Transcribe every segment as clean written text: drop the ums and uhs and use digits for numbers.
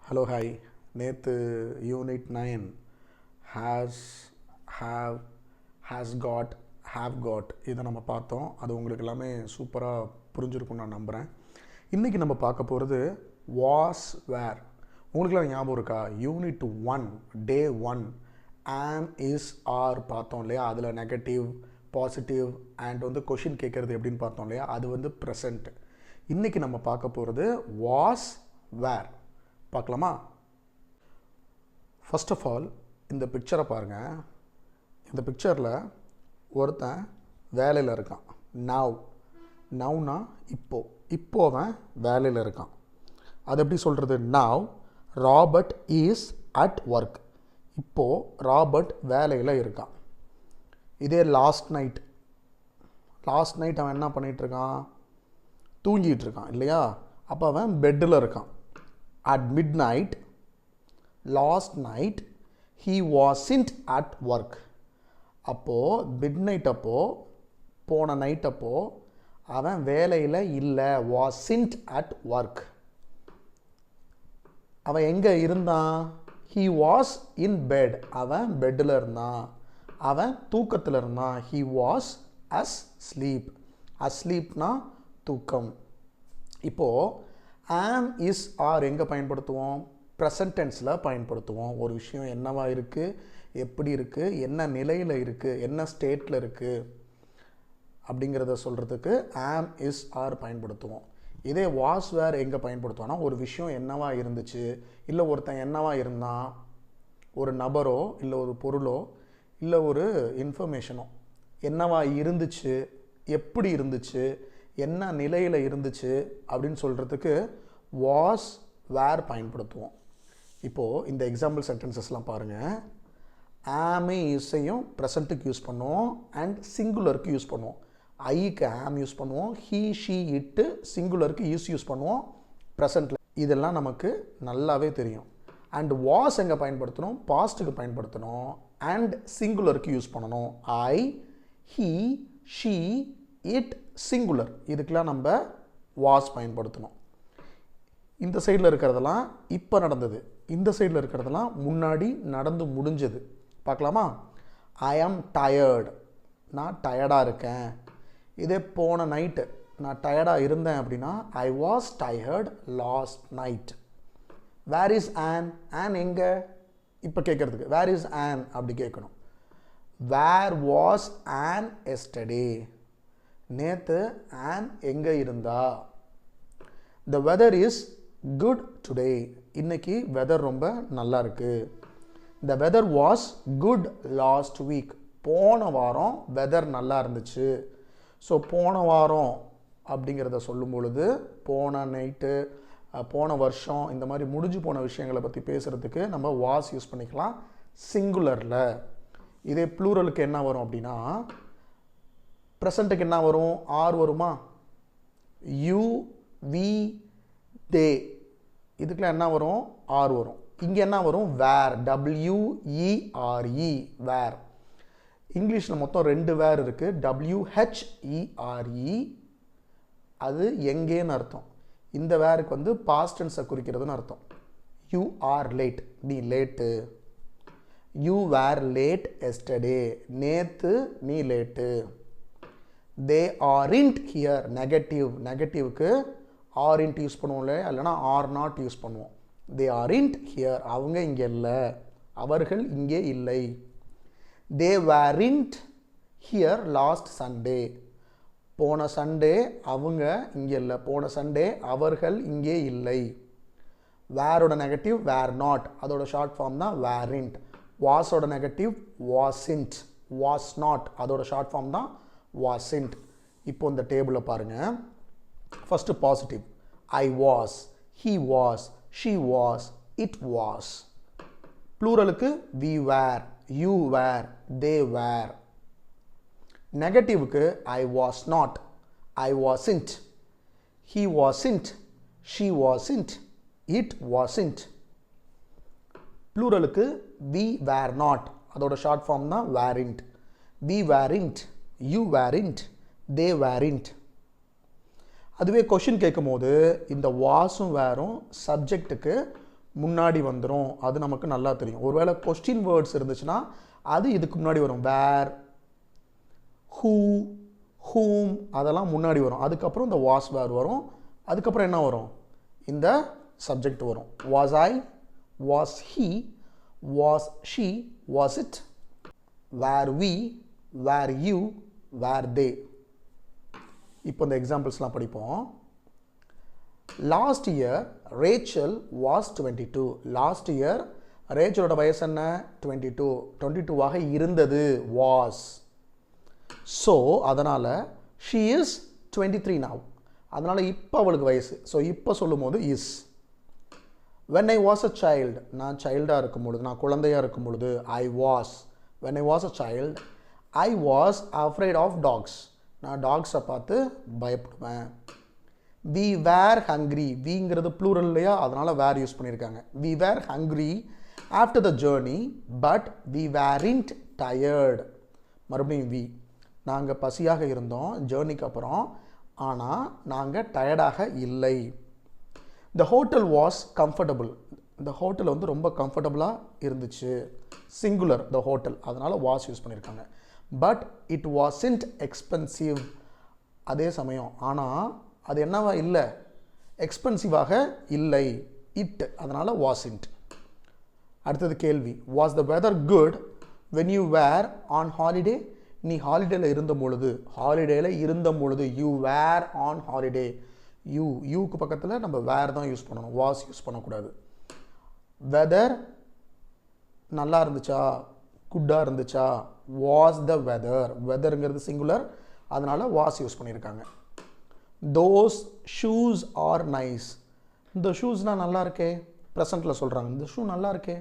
Hello hi. நேற்று unit 9 has got have got இதை நம்ம பார்த்தோம். அது உங்களுக்கு எல்லாமே சூப்பராக புரிஞ்சிருக்கும்னு நான் நம்புகிறேன். இன்றைக்கி நம்ம பார்க்க போகிறது வாஸ் வேர். உங்களுக்குலாம் ஞாபகம் இருக்கா? Unit 1 day 1 am is R பார்த்தோம் இல்லையா? அதில் நெகட்டிவ் பாசிட்டிவ் அண்ட் கொஷின் கேட்குறது எப்படின்னு பார்த்தோம் இல்லையா? அது ப்ரெசண்ட். இன்றைக்கி நம்ம பார்க்க போகிறது வாஸ் வேர். பார்க்கலாமா? ஃபர்ஸ்ட் ஆஃப் ஆல் இந்த பிக்சரை பாருங்கள். இந்த பிக்சரில் ஒருத்தன் வேலையில் இருக்கான். நவ்னா இப்போ அவன் வேலையில் இருக்கான். அது எப்படி சொல்கிறது? Now Robert is at work. இப்போது ராபர்ட் வேலையில் இருக்கான். இதே லாஸ்ட் நைட் அவன் என்ன பண்ணிகிட்ருக்கான்? தூங்கிட்டு இருக்கான் இல்லையா? அப்போ அவன் பெட்டில் இருக்கான். At midnight, last night, he wasn't at work. அப்போது midnight போன நைட் அவன் வேலையில் இல்லை. wasn't at work. அவன் எங்கே இருந்தான்? he was in bed. அவன் பெட்டில் இருந்தான். அவன் தூக்கத்தில் இருந்தான். he was asleep. asleepனா தூக்கம். இப்போது ஆம் இஸ் ஆர் எங்கே பயன்படுத்துவோம்? ப்ரெசன்ட் டென்ஸில் பயன்படுத்துவோம். ஒரு விஷயம் என்னவா இருக்குது, எப்படி இருக்குது, என்ன நிலையில் இருக்குது, என்ன ஸ்டேட்டில் இருக்குது அப்படிங்கிறத சொல்கிறதுக்கு ஆம் இஸ் ஆர் பயன்படுத்துவோம். இதே வாஸ் வேர் எங்கே பயன்படுத்துவோன்னா, ஒரு விஷயம் என்னவா இருந்துச்சு, இல்லை ஒருத்தன் என்னவா இருந்தான், ஒரு நபரோ இல்லை ஒரு பொருளோ இல்லை ஒரு இன்ஃபர்மேஷனோ என்னவா இருந்துச்சு, எப்படி இருந்துச்சு, என்ன நிலையில் இருந்துச்சு அப்படின்னு சொல்கிறதுக்கு வாஸ் வேர் பயன்படுத்துவோம். இப்போது இந்த எக்ஸாம்பிள் சென்டென்சஸ்லாம் பாருங்கள். ஆமே இசையும் ப்ரெசண்ட்டுக்கு யூஸ் பண்ணுவோம் அண்ட் சிங்குலருக்கு யூஸ் பண்ணுவோம். ஐக்கு ஆம் யூஸ் பண்ணுவோம். ஹீ ஷீ இட்டு சிங்குலருக்கு யூஸ் பண்ணுவோம் ப்ரெசண்ட்டில். இதெல்லாம் நமக்கு நல்லாவே தெரியும். அண்ட் வாஸ் எங்கே பயன்படுத்தணும்? பாஸ்ட்டுக்கு பயன்படுத்தணும் அண்ட் சிங்குலருக்கு யூஸ் பண்ணணும். ஐ, ஹீ, ஷீ, இட் சிங்குலர். இதுக்கெலாம் நம்ம வாஸ் பயன்படுத்தணும். இந்த சைடில் இருக்கிறதெல்லாம் இப்போ நடந்தது, இந்த சைடில் இருக்கிறதெல்லாம் முன்னாடி நடந்து முடிஞ்சது. பார்க்கலாமா? ஐ ஆம் டயர்டு. நான் டயர்டாக இருக்கேன். இதே போன நைட்டு நான் டயர்டாக இருந்தேன் அப்படின்னா I was tired last night. Where is Ann எங்கே இப்போ கேட்குறதுக்கு வேர் இஸ் ஆன் அப்படி கேட்கணும். Where was Ann yesterday. நேற்று ஆன் எங்கே இருந்தா? The weather is good today. இன்னைக்கு வெதர் ரொம்ப நல்லா இருக்கு. The weather was good last week. போன வாரம் வெதர் நல்லா இருந்துச்சு. ஸோ போன வாரம் அப்படிங்கிறத சொல்லும் பொழுது போன நைட்டு, போன வருஷம், இந்த மாதிரி முடிஞ்சு போன விஷயங்களை பற்றி பேசுகிறதுக்கு நம்ம வாஸ் யூஸ் பண்ணிக்கலாம் சிங்குலரில். இதே ப்ளூரலுக்கு என்ன வரும் அப்படின்னா, ப்ரெசண்ட்டுக்கு என்ன வரும்? ஆர் வருமா? யூ, வி, தே. இதுக்கெலாம் என்ன வரும்? ஆர் வரும். இங்கே என்ன வரும்? வேர். WERE வேர். இங்கிலீஷில் மொத்தம் 2 வேர் இருக்குது. WHERE அது எங்கேன்னு அர்த்தம். இந்த வேருக்கு பாஸ்ட் டென்ஸை குறிக்கிறதுன்னு அர்த்தம். You are late. நீ late. You were late yesterday. நேற்று நீ லேட்டு. They aren't here. நெகட்டிவ்க்கு ஆரின்ட் யூஸ் பண்ணுவோம் இல்லைனா ஆர் நாட் யூஸ் பண்ணுவோம். They aren't here. அவங்க இங்கே இல்லை, அவர்கள் இங்கே இல்லை. They weren't here last Sunday. போன சண்டே அவங்க இங்கே இல்லை. போன சண்டே அவர்கள் இங்கே இல்லை. வேரோட நெகட்டிவ் வேர் நாட். அதோட ஷார்ட் ஃபார்ம் தான் வேரின்ட். வாஸோட நெகட்டிவ் வாசின்ட். Was not. அதோட ஷார்ட் ஃபார்ம் தான் wasn't. இப்போ இந்த டேபிளை பாருங்கள். First positive. I was, he was, she was, it was. ப்ளூரலுக்கு we were, you were, they were. நெகட்டிவ்க்கு I was not, I wasn't, he wasn't, she wasn't, it wasn't. ப்ளூரலுக்கு we were not. அதோட short form தான் weren't. we weren't, you weren't, they weren't. அதுவே question கேட்கும் போது இந்த வாஸும் வேறும் சப்ஜெக்ட்டுக்கு முன்னாடி வந்துடும். அது நமக்கு நல்லா தெரியும். ஒருவேளை கொஸ்டின் வேர்ட்ஸ் இருந்துச்சுன்னா அது இதுக்கு முன்னாடி வரும். வேர், ஹூ, ஹூம் அதெல்லாம் முன்னாடி வரும். அதுக்கப்புறம் இந்த வாஸ் வேர் வரும். அதுக்கப்புறம் என்ன வரும்? இந்த சப்ஜெக்ட் வரும். Was I, was he, was she, was it, were we, were you, were they. இப்போ இந்த எக்ஸாம்பிள்ஸ்லாம் படிப்போம். Last year Rachel was 22. Last year ரேச்சலோட வயசு என்ன? 22. 22வாக இருந்தது வாஸ். ஸோ அதனால் ஷீ இஸ் 23 now. அதனால் இப்போ அவளுக்கு வயசு. ஸோ இப்போ சொல்லும் போது is. When I was a child, நான் சைல்டாக இருக்கும் பொழுது, நான் குழந்தையாக இருக்கும் பொழுது, I was. When I was a child I was afraid of dogs. நான் டாக்ஸை பார்த்து பயப்படுவேன். We were hungry. விங்கிறது ப்ளூரல் இல்லையா, அதனால் வேர் யூஸ் பண்ணியிருக்காங்க. We were hungry after the journey but we weren't tired. மறுபடியும் வி. நாங்கள் பசியாக இருந்தோம் ஜேர்னிக்கு அப்புறம், ஆனால் நாங்கள் டயர்டாக இல்லை. The hotel was comfortable. இந்த ஹோட்டல் வந்து ரொம்ப கம்ஃபர்டபுளாக இருந்துச்சு. சிங்குலர் த ஹோட்டல், அதனால் வாஸ் யூஸ் பண்ணியிருக்காங்க. But it wasn't expensive. அதே சமயம் ஆனால் அது என்னவா இல்லை? எக்ஸ்பென்சிவாக இல்லை. இட், அதனால் வாஸ்ன்ட். அடுத்தது கேள்வி. Was the weather good when you were on holiday? நீ ஹாலிடேயில் இருந்த பொழுது, ஹாலிடேயில் இருந்த பொழுது, யூ வேர் ஆன் ஹாலிடே. யூக்கு பக்கத்தில் நம்ம வேர் தான் யூஸ் பண்ணணும், வாஸ் யூஸ் பண்ணக்கூடாது. வெதர் நல்லா இருந்துச்சா, குட்டாக இருந்துச்சா? Was the weather. வெதருங்கிறது சிங்குலர், அதனால் வாஸ் யூஸ் பண்ணியிருக்காங்க. Those shoes are nice. இந்த ஷூஸ்னால் நல்லா இருக்கே, ப்ரெசண்ட்டில் சொல்கிறாங்க. இந்த ஷூ நல்லா இருக்கே.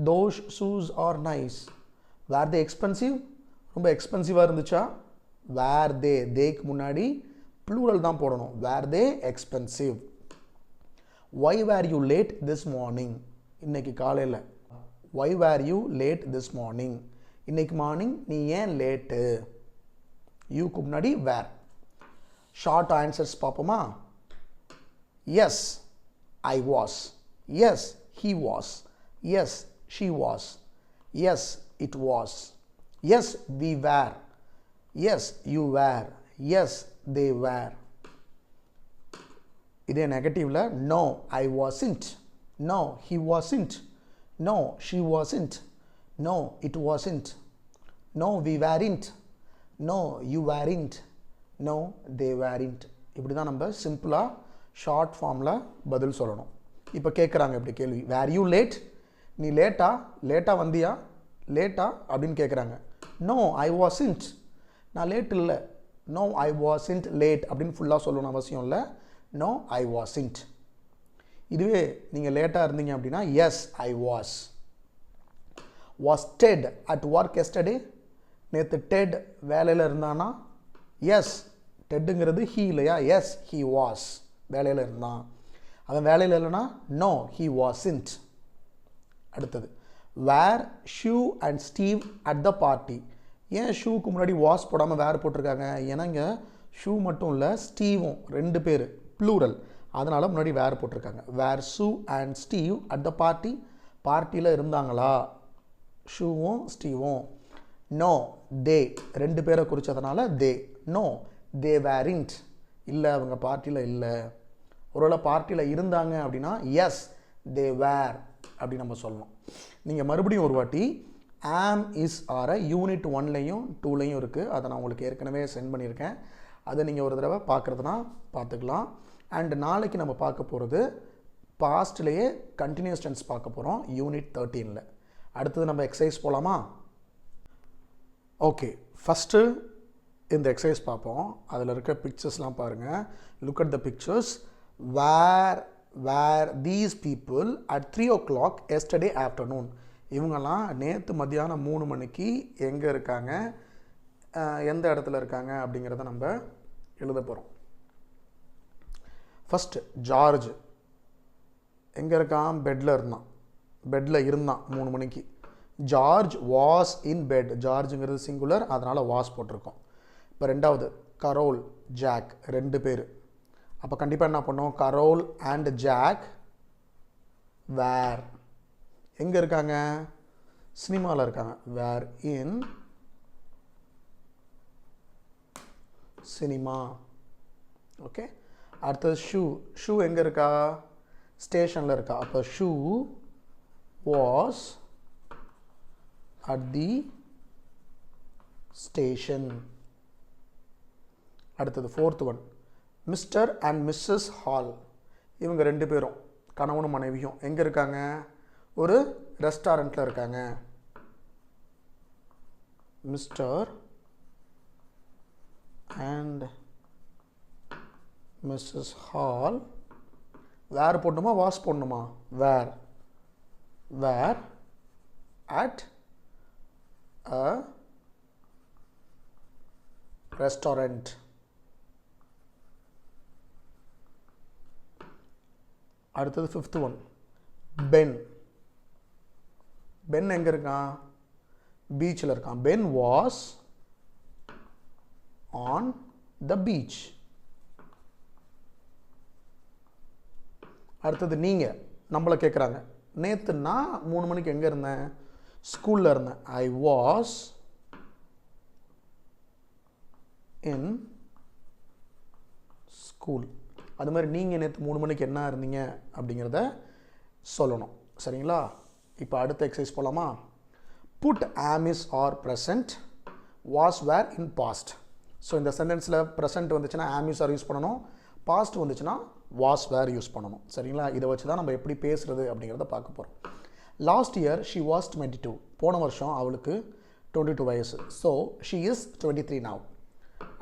Those shoes are nice. Were they expensive? ரொம்ப எக்ஸ்பென்சிவாக இருந்துச்சா? வேர் தே. தேக்கு முன்னாடி ப்ளூரல் தான் போடணும். Were they expensive. Why were you late this morning? இன்னைக்கு காலையில். Why were you late this morning? இன்னைக்கு மார்னிங் நீ ஏன் லேட்டு? யூக்கு முன்னாடி வேர். ஷார்ட் ஆன்சர்ஸ் பார்ப்போமா? Yes I was. Yes he was. Yes she was. Yes it was. Yes we were. Yes you were. Yes they were. இதே நெகட்டிவ்ல no I wasn't. No he wasn't. No she wasn't. No it wasn't. No we வேரின்ட். No you weren't. No they weren't. இப்படி தான் நம்ம சிம்பிளாக short ஃபார்மில் பதில் சொல்லணும். இப்போ கேட்குறாங்க இப்படி கேள்வி. Were you late? நீ லேட்டாக வந்தியா? லேட்டா அப்படின்னு கேட்குறாங்க. No I wasn't. நான் லேட் இல்லை. நோ ஐ வாஸ்ன்ட் லேட் அப்படின்னு ஃபுல்லாக சொல்லணும் அவசியம் இல்லை. No I wasn't. இதுவே நீங்கள் லேட்டாக இருந்தீங்க அப்படின்னா yes I was. Was Ted at work yesterday? நேற்று டெட் வேலையில் இருந்தானா? எஸ். டெட்டுங்கிறது ஹீ இல்லையா? Yes he was. வேலையில் இருந்தான். அவன் வேலையில் இல்லைன்னா நோ ஹீ வாஸ்ன்ட். அடுத்தது. Were Sue and Steve at the party? ஏன் ஷூக்கு முன்னாடி வாஸ் போடாமல் வேர் போட்டிருக்காங்க? ஏன்னா இங்கே ஷூ மட்டும் இல்லை, ஸ்டீவும், 2 பேர், ப்ளூரல், அதனால் முன்னாடி வேர் போட்டிருக்காங்க. Were Sue and Steve at the party? பார்ட்டியில் இருந்தாங்களா ஷூவும் ஸ்டீவும்? நோ தே. 2 பேரை குறித்ததுனால தே. No they வேரின்ட். இல்லை, அவங்க பார்ட்டியில் இல்லை. ஒருவேளை பார்ட்டியில் இருந்தாங்க அப்படின்னா எஸ் தே வேர் அப்படி நம்ம சொல்லணும். நீங்கள் மறுபடியும் ஒரு வாட்டி ஆம் இஸ் ஆர யூனிட் 1லையும் 2லையும் இருக்குது. அதை நான் உங்களுக்கு ஏற்கனவே சென்ட் பண்ணியிருக்கேன். அதை நீங்கள் ஒரு தடவை பார்க்குறதுனா பார்த்துக்கலாம். அண்ட் நாளைக்கு நம்ம பார்க்க போகிறது பாஸ்ட்லேயே கண்டினியூஸ் டென்ஸ் பார்க்க போகிறோம் யூனிட் 13ல். அடுத்தது நம்ம எக்ஸசைஸ் போகலாமா? ஓகே, ஃபஸ்ட்டு இந்த எக்ஸசைஸ் பார்ப்போம். அதில் இருக்க பிக்சர்ஸ்லாம் பாருங்கள். Look at the pictures. Were these people at 3 o'clock yesterday afternoon? இவங்கெல்லாம் நேற்று மத்தியானம் 3 மணிக்கு எங்கே இருக்காங்க, எந்த இடத்துல இருக்காங்க அப்படிங்கிறத நம்ம எழுத போகிறோம். ஃபஸ்ட்டு ஜார்ஜ் எங்கே இருக்கான்? பெட்டில் இருந்தான். பெட்டில் இருந்தான் 3 மணிக்கு. George was in bed. ஜார்ஜுங்கிறது சிங்குலர், அதனால் வாஸ் போட்டிருக்கோம். இப்போ ரெண்டாவது கரோல், ஜாக், 2 பேர். அப்போ கண்டிப்பாக என்ன பண்ணோம்? கரோல் அண்ட் ஜாக் வேர் எங்கே இருக்காங்க? சினிமாவில் இருக்காங்க. Were in cinema. ஓகே. அடுத்தது ஷூ. ஷூ எங்கே இருக்கா? ஸ்டேஷனில் இருக்கா. அப்போ Sue was at the station. அடுத்தது fourth one, Mr and Mrs Hall. இவங்க ரெண்டு பேரும் கணவனும் மனைவியும் எங்கே இருக்காங்க? ஒரு ரெஸ்டாரண்ட்டில் இருக்காங்க. Mr and Mrs Hall. Were போடணுமா வாஸ் போடணுமா? Were. Were at a restaurant. அடுத்தது ஃபிஃப்த் ஒன், பென். பென் எங்கே இருக்கான்? பீச்சில் இருக்கான். Ben was on the beach. அடுத்தது நீங்கள் நம்மளை கேட்குறாங்க. நேற்று நான் 3 மணிக்கு எங்கே இருந்தேன்? ஸ்கூலில் இருந்தேன். I was in school. அது மாதிரி நீங்கள் நேற்று 3 மணிக்கு என்ன இருந்தீங்க அப்படிங்கிறத சொல்லணும். சரிங்களா? இப்போ அடுத்த எக்ஸசைஸ் போகலாமா? Put am is are present was were in past. So இந்த சென்டென்ஸில் ப்ரெசன்ட் வந்துச்சுன்னா ஆமிஸ் ஆர் யூஸ் பண்ணணும், பாஸ்ட் வந்துச்சுன்னா வாஸ் வேர் யூஸ் பண்ணணும். சரிங்களா? இதை வச்சு தான் நம்ம எப்படி பேசுகிறது அப்படிங்கிறத பார்க்க போகிறோம். Last year she was 22. போன வருஷம் அவளுக்கு 22 வயசு. So she is 23 now.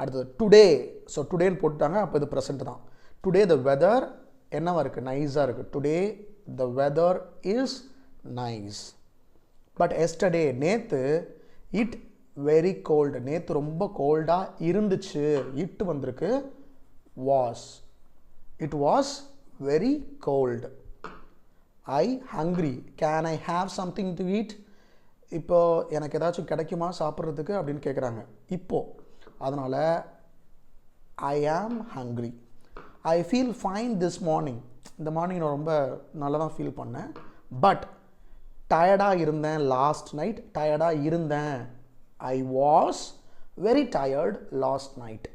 அடுத்தது டுடே. ஸோ டுடேன்னு போட்டுட்டாங்க, அப்போ இது ப்ரெசன்ட் தான். டுடே த வெதர் என்னவா இருக்குது? நைஸாக இருக்குது. Today the weather is nice. But yesterday நேற்று இட் வெரி கோல்டு. நேற்று ரொம்ப கோல்டாக இருந்துச்சு. இட் வந்திருக்கு was. It was very cold. I hungry. Can I have something to eat? இப்போ எனக்கு ஏதாச்சும் கிடைக்குமா சாப்பிட்றதுக்கு அப்படின்னு கேட்குறாங்க இப்போது. அதனால் ஐ ஆம் hungry. I feel fine this morning. இந்த மார்னிங் நான் ரொம்ப நல்லா தான் ஃபீல் பண்ணேன். பட் டயர்டாக இருந்தேன். லாஸ்ட் நைட் டயர்டாக இருந்தேன். I was very tired last night.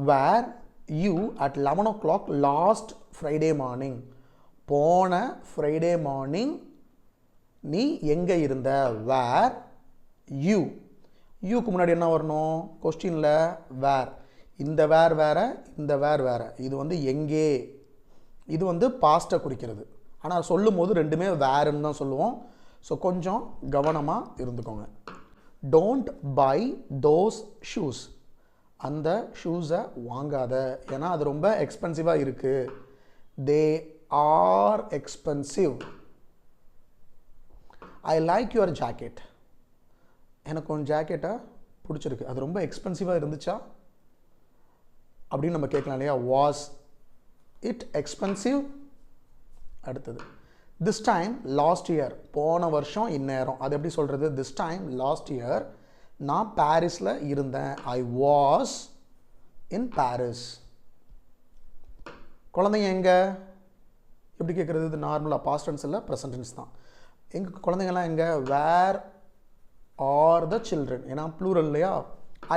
Were you at 11 o'clock last Friday morning. போன ஃப்ரைடே மார்னிங் நீ எங்கே இருந்த? Where you. யூக்கு முன்னாடி என்ன வரணும்? கொஸ்டினில் வேர். இந்த வேர் வேறு, இந்த வேர் வேறு. இது வந்து எங்கே, இது வந்து பாஸ்ட்டை குறிக்கிறது. ஆனால் சொல்லும் போது ரெண்டுமே வேறுன்னு தான் சொல்லுவோம். ஸோ கொஞ்சம் கவனமாக இருந்துக்கோங்க. Don't buy those shoes. அந்த ஷூஸை வாங்காத, ஏன்னா அது ரொம்ப எக்ஸ்பென்சிவாக இருக்குது. They are expensive. I like your jacket. எனக்கு உன் ஜாக்கெட்டை பிடிச்சிருக்கு, அது ரொம்ப எக்ஸ்பென்சிவாக இருந்துச்சா அப்படின்னு நம்ம கேட்கலாம் இல்லையா? Was it expensive? அடுத்தது திஸ் டைம் லாஸ்ட் இயர். போன வருஷம் இந்நேரம். அது எப்படி சொல்கிறது? திஸ் டைம் லாஸ்ட் இயர் நான் பாரிஸில் இருந்தேன். I was in Paris. குழந்தைங்க எங்கே? எப்படி கேட்குறது? இது நார்மலாக பாஸ்ட் டென்ஸ் இல்லை, ப்ரெசன்ட் டென்ஸ் தான். எங்கள் குழந்தைங்கள்லாம் எங்கே? Where are the children. ஏன்னா ப்ளூரல் இல்லையா?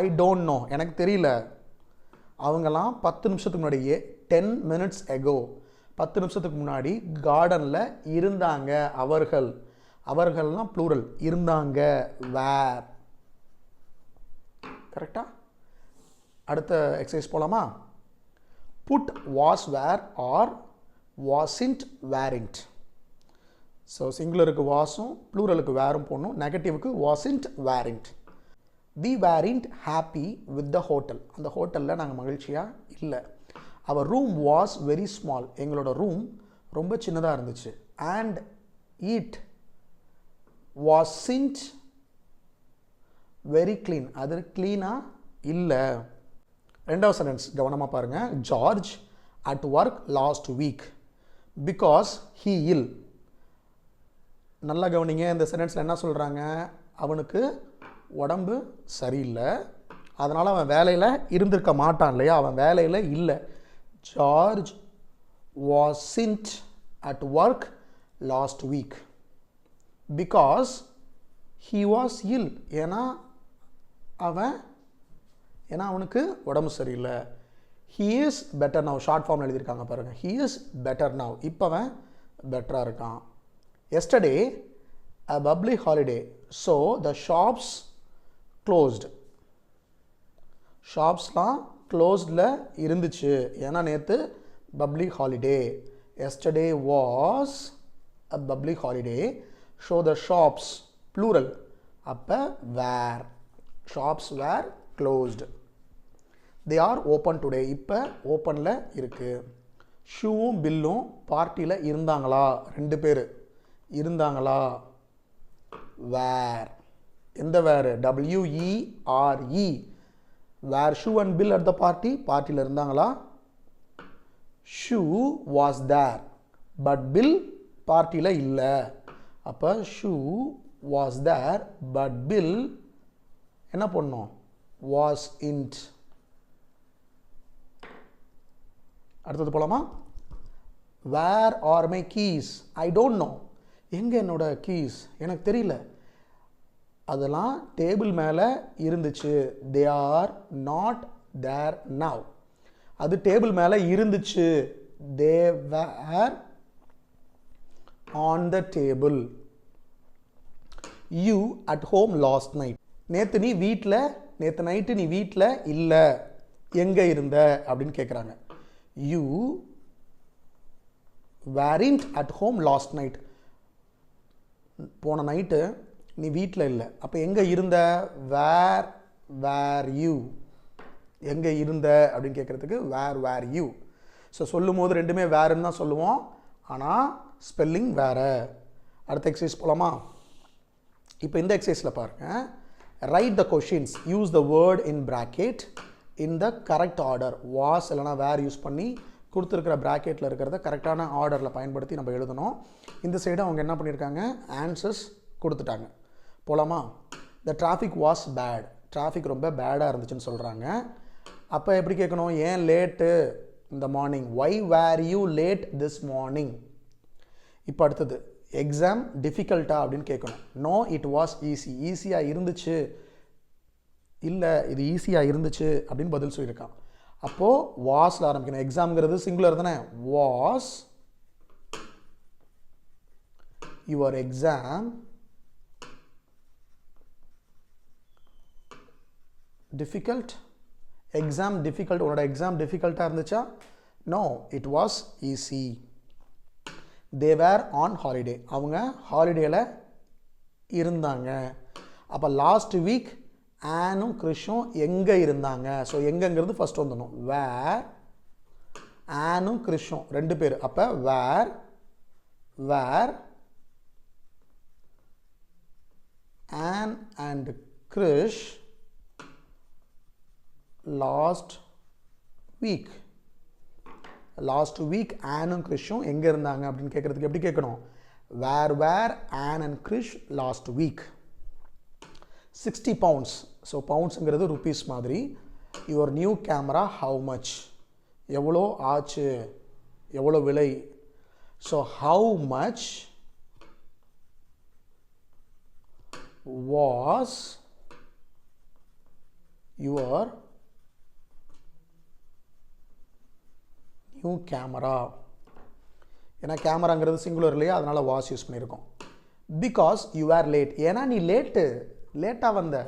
I don't know. எனக்கு தெரியல. அவங்கெல்லாம் 10 நிமிஷத்துக்கு முன்னாடியே 10 minutes ago 10 நிமிஷத்துக்கு முன்னாடி கார்டனில் இருந்தாங்க. அவர்கள். அவர்கள்லாம் ப்ளூரல். இருந்தாங்க. வேர். கரெக்டா? அடுத்த எக்ஸசைஸ் போகலாமா? Put was were or wasn't weren't. So சிங்குலருக்கு வாஸும் ப்ளூரலுக்கு வேரும் போடணும். நெகட்டிவ்க்கு wasn't weren't. We weren't happy with the hotel. அந்த ஹோட்டலில் நாங்கள் மகிழ்ச்சியாக இல்லை. Our room was very small. எங்களோட ரூம் ரொம்ப சின்னதாக இருந்துச்சு. And it wasn't very clean. அது க்ளீனாக இல்லை. ரெண்டாவது சென்டென்ஸ் கவனமாக பாருங்கள். George at work last week because he ill. நல்லா கவனிங்க. இந்த சென்டென்ஸில் என்ன சொல்கிறாங்க? அவனுக்கு உடம்பு சரியில்லை, அதனால் அவன் வேலையில் இருந்திருக்க மாட்டான் இல்லையா? அவன் வேலையில் இல்லை. George wasn't at work last week because he was ill. ஏன்னா அவனுக்கு உடம்பு சரியில்லை. he is better now. Short ஃபார்மில் எழுதியிருக்காங்க பாருங்கள். he is better now. இப்போ அவன் பெட்டராக இருக்கான். yesterday a public holiday so the shops closed. ஷாப்ஸ்லாம் க்ளோஸ்டில் இருந்துச்சு ஏன்னா நேற்று public holiday. yesterday was a public holiday so the shops plural அப்போ were. shops were closed. they are open today. இப்போ ஓப்பனில் இருக்குது. ஷூவும் பில்லும் பார்ட்டியில் இருந்தாங்களா? 2 பேர் இருந்தாங்களா? were. எந்த வேறு? WERE. were Shoo and Bill at the party? பார்ட்டியில் இருந்தாங்களா? Shoo was there but Bill பார்ட்டியில் இல்லை. அப்போ Shoo was there but Bill என்ன பண்ணோம்? wasn't. அடுத்தது போலாமா? where are my keys? I don't know. எங்கே என்னோட keys? எனக்கு தெரியல. அதெல்லாம் டேபிள் மேலே இருந்துச்சு. they are not there now. அது டேபிள் மேலே இருந்துச்சு. they were on the table. you at home last night. நேற்று நைட்டு நீ வீட்டில் இல்லை. எங்கே இருந்த அப்படின்னு கேட்குறாங்க. you weren't at home last night. போன நைட்டு நீ வீட்டில் இல்லை. அப்போ எங்கே இருந்த? where were you? எங்கே இருந்த அப்படின்னு கேட்குறதுக்கு where were you. ஸோ சொல்லும் போது ரெண்டுமே வேறுன்னு தான் சொல்லுவோம், ஆனால் ஸ்பெல்லிங் வேறு. அடுத்த எக்ஸசைஸ் போகலாமா? இப்போ இந்த எக்ஸசைஸில் பாருங்கள். Right the questions, use the word in bracket in the correct order. Was இல்லைனா வேர் யூஸ் பண்ணி கொடுத்துருக்கிற ப்ராக்கெட்டில் இருக்கிறத கரெக்டான ஆர்டரில் பயன்படுத்தி நம்ம எழுதணும். இந்த சைடு அவங்க என்ன பண்ணியிருக்காங்க? ஆன்சர்ஸ் கொடுத்துட்டாங்க. போகலாமா? The traffic was bad. Traffic ரொம்ப பேடாக இருந்துச்சுன்னு சொல்கிறாங்க. அப்போ எப்படி கேட்கணும்? ஏன் லேட்டு இந்த morning? Why were you late this morning? இப்போ அடுத்தது எக்ஸாம் டிஃபிகல்ட்டா அப்படின்னு கேட்கணும். No it was easy. ஈஸியாக இருந்துச்சு. இல்லை இது ஈஸியாக இருந்துச்சு அப்படின்னு பதில் சொல்லியிருக்கான். அப்போது வாஸில் ஆரம்பிக்கணும். எக்ஸாம்ங்கிறது சிங்குலர் தானே. Was your exam difficult? Exam difficult. உன்னோட எக்ஸாம் டிஃபிகல்ட்டாக இருந்துச்சா? No it was easy. They were on holiday. அவங்க ஹாலிடேயில் இருந்தாங்க. அப்போ லாஸ்ட் வீக் ஆனும் கிறிஷும் எங்கே இருந்தாங்க? ஸோ எங்கேங்கிறது ஃபஸ்ட் வந்துடணும். வேர் ஆனும் கிறிஷும் 2 பேர். அப்போ were Ann and Chris last week ஆனும் கிறிஷும் எங்கே இருந்தாங்க அப்படின்னு கேட்குறதுக்கு எப்படி கேட்கணும்? Were Ann and Chris last week. 60 pounds. So பவுண்ட்ஸுங்கிறது ருபீஸ் மாதிரி. Your new camera how much? எவ்வளோ ஆச்சு? எவ்வளோ விலை? So how much was your new camera? ஏன்னா கேமராங்கிறது சிங்குலர் இல்லையா, அதனால் வாஸ் யூஸ் பண்ணியிருக்கோம். Because you are late. ஏன்னா நீ லேட்டாக வந்த.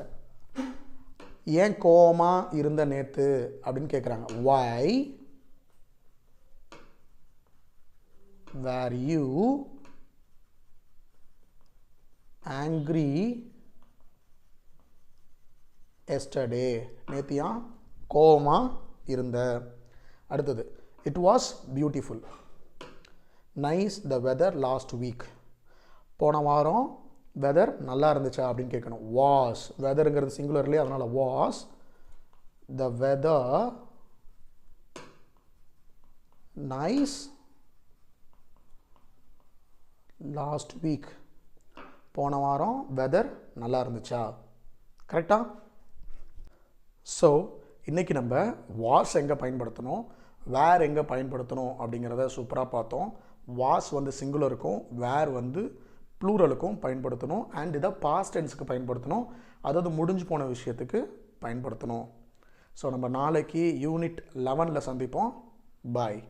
ஏன் கோவமாக இருந்த நேற்று அப்படின்னு கேட்குறாங்க. Why were you angry yesterday? நேத்தியா கோவமாக இருந்த. அடுத்தது it was beautiful. Nice the weather last week. போன வாரம் வெதர் நல்லா இருந்துச்சா அப்படின்னு கேட்கணும். வாஸ், வெதருங்கிறது சிங்குலர்லேயே, அதனால் was the weather nice last week? போன வாரம் வெதர் நல்லா இருந்துச்சா? கரெக்டா? ஸோ இன்றைக்கி நம்ம வாஸ் எங்கே பயன்படுத்தணும், வேர் எங்கே பயன்படுத்தணும் அப்படிங்கிறத சூப்பராக பார்த்தோம். வாஸ் வந்து சிங்குலருக்கும் வேர் வந்து ப்ளூரலுக்கும் பயன்படுத்தணும். அண்ட் இதை பாஸ்ட் டென்ஸுக்கு பயன்படுத்தணும், அதாவது முடிஞ்சு போன விஷயத்துக்கு பயன்படுத்தணும். ஸோ நம்ம நாளைக்கு யூனிட் 11ல் சந்திப்போம். பாய்.